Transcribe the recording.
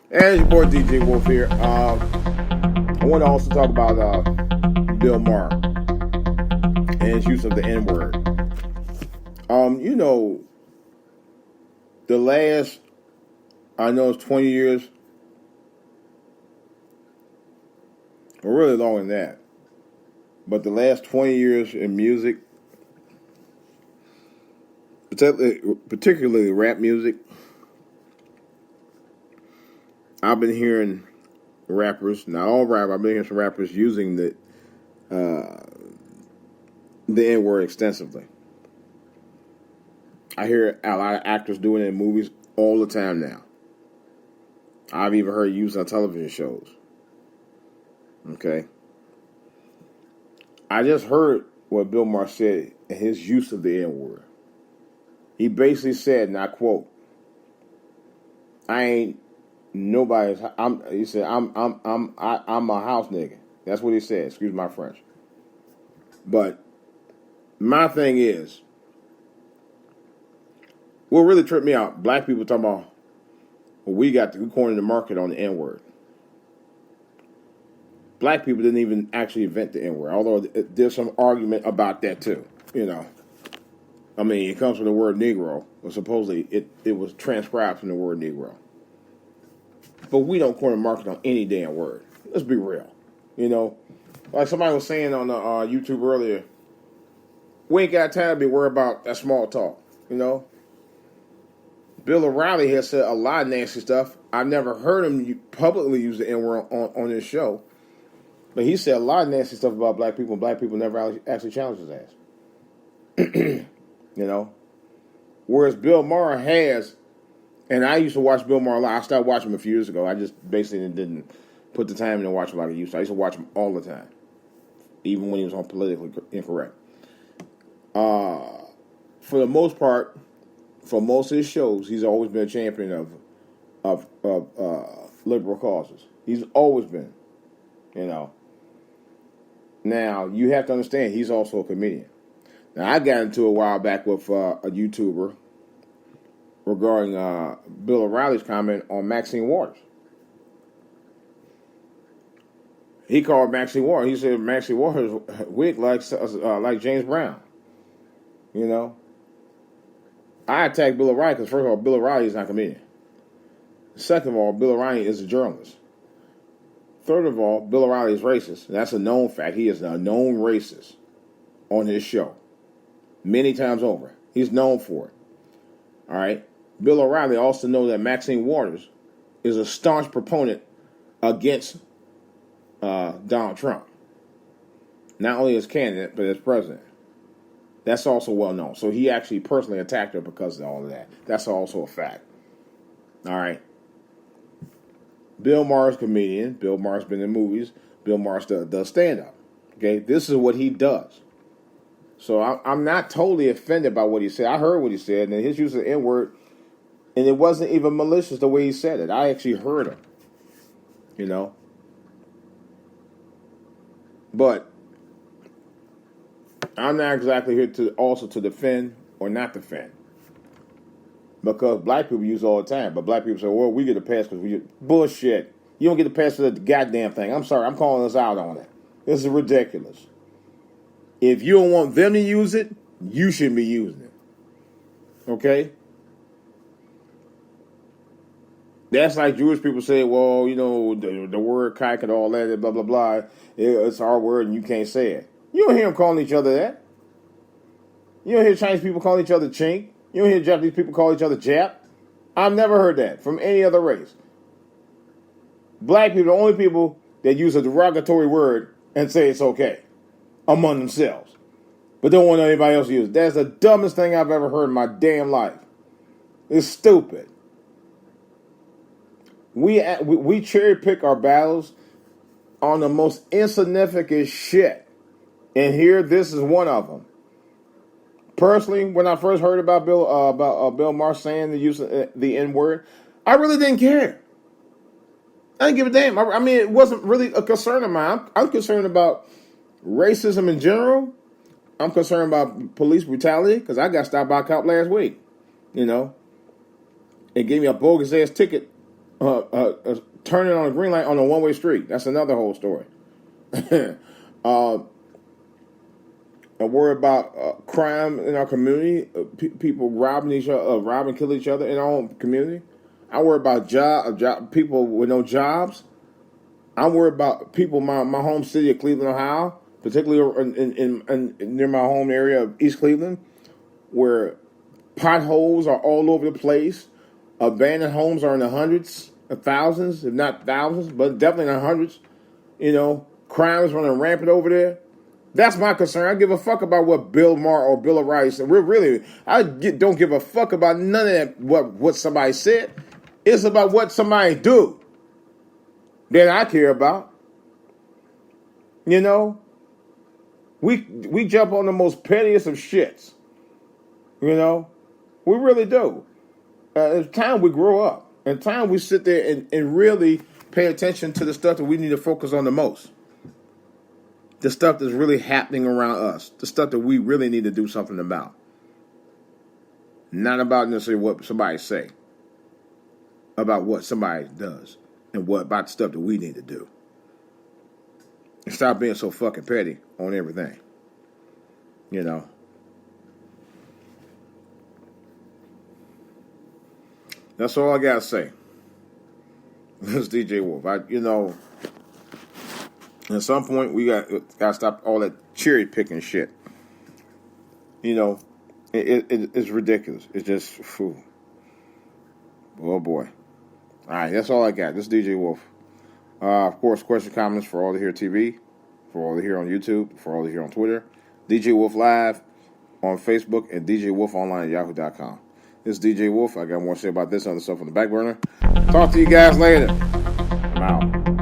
And your boy DJ Wolf here. I want to also talk about Bill Maher and his use of the N word. You know, the last, I know it's 20 years, or really longer than that, but the last 20 years in music, particularly rap music, I've been hearing rappers, not all rappers, I've been hearing some rappers using the N word extensively. I hear a lot of actors doing it in movies all the time now. I've even heard it used on television shows. Okay. I just heard what Bill Maher said in his use of the N word. He basically said, and I quote, "I ain't nobody's. He said, I'm a house nigga." That's what he said. Excuse my French. But my thing is, what really tripped me out, black people talking about, well, we cornered the market on the N word. Black people didn't even actually invent the N word, although there's some argument about that too. You know, I mean, it comes from the word Negro, or supposedly it was transcribed from the word Negro. But we don't corner the market on any damn word. Let's be real. You know, like somebody was saying on the YouTube earlier, we ain't got time to be worried about that small talk. You know, Bill O'Reilly has said a lot of nasty stuff. I've never heard him publicly use the N word on this show. But he said a lot of nasty stuff about black people, and black people never actually challenged his ass. You know? Whereas Bill Maher has, and I used to watch Bill Maher a lot. I started watching him a few years ago. I just basically didn't put the time in to watch him like I used to. I used to watch him all the time, even when he was on Politically Incorrect. For the most part, for most of his shows, he's always been a champion of liberal causes. He's always been, you know. Now, you have to understand, he's also a comedian. Now, I got into it a while back with a YouTuber regarding Bill O'Reilly's comment on Maxine Waters. He called Maxine Waters. He said Maxine Waters wig like James Brown. You know? I attacked Bill O'Reilly because, first of all, Bill O'Reilly is not a comedian. Second of all, Bill O'Reilly is a journalist. Third of all, Bill O'Reilly is racist. That's a known fact. He is a known racist on his show. Many times over. He's known for it. All right? Bill O'Reilly also knows that Maxine Waters is a staunch proponent against Donald Trump. Not only as candidate, but as president. That's also well known. So he actually personally attacked her because of all of that. That's also a fact. All right? Bill Maher's a comedian. Bill Maher's been in movies. Bill Maher does stand-up. Okay? This is what he does. So I'm not totally offended by what he said. I heard what he said, and his use of the N-word, and it wasn't even malicious the way he said it. I actually heard him. You know? But I'm not exactly here to defend or not defend. Because black people use it all the time. But black people say, well, we get a pass because we get bullshit. You don't get a pass for the goddamn thing. I'm sorry, I'm calling us out on it. This is ridiculous. If you don't want them to use it, you shouldn't be using it. Okay? That's like Jewish people say, well, you know, the word kike and all that, blah, blah, blah. It's our word and you can't say it. You don't hear them calling each other that. You don't hear Chinese people calling each other chink. You don't hear Japanese people call each other Jap. I've never heard that from any other race. Black people are the only people that use a derogatory word and say it's okay among themselves, but don't want anybody else to use it. That's the dumbest thing I've ever heard in my damn life. It's stupid. We cherry pick our battles on the most insignificant shit, and here this is one of them. Personally, when I first heard about Bill Maher saying the use of the N word, I really didn't care. I didn't give a damn. I mean, it wasn't really a concern of mine. I'm concerned about racism in general. I'm concerned about police brutality because I got stopped by a cop last week. You know, it gave me a bogus ass ticket turning on a green light on a one-way street. That's another whole story. I worry about crime in our community, people robbing each other, robbing, killing each other in our own community. I worry about people with no jobs. I worry about people in my home city of Cleveland, Ohio, particularly in near my home area of East Cleveland, where potholes are all over the place. Abandoned homes are in the hundreds of thousands, if not thousands, but definitely in the hundreds. Crime is running rampant over there. That's my concern. I give a fuck about what Bill Maher or Bill O'Reilly said. Don't give a fuck about none of that. What somebody said. It's about what somebody do that I care about. We jump on the most pettiest of shits. We really do. It's time we grow up. It's time we sit there and really pay attention to the stuff that we need to focus on the most. The stuff that's really happening around us. The stuff that we really need to do something about. Not about necessarily what somebody say. About what somebody does. And what about the stuff that we need to do. And stop being so fucking petty on everything. That's all I gotta say. This is DJ Wolf. At some point we gotta stop all that cherry picking shit. It's ridiculous. It's just fool. Oh boy. All right, that's all I got. This is DJ Wolf. Of course, questions, comments for all to hear TV, for all to hear on YouTube, for all to hear on Twitter. DJ Wolf Live on Facebook and DJ Wolf Online at yahoo.com. This is DJ Wolf. I got more to say about this and other stuff on the back burner. Talk to you guys later. I'm out.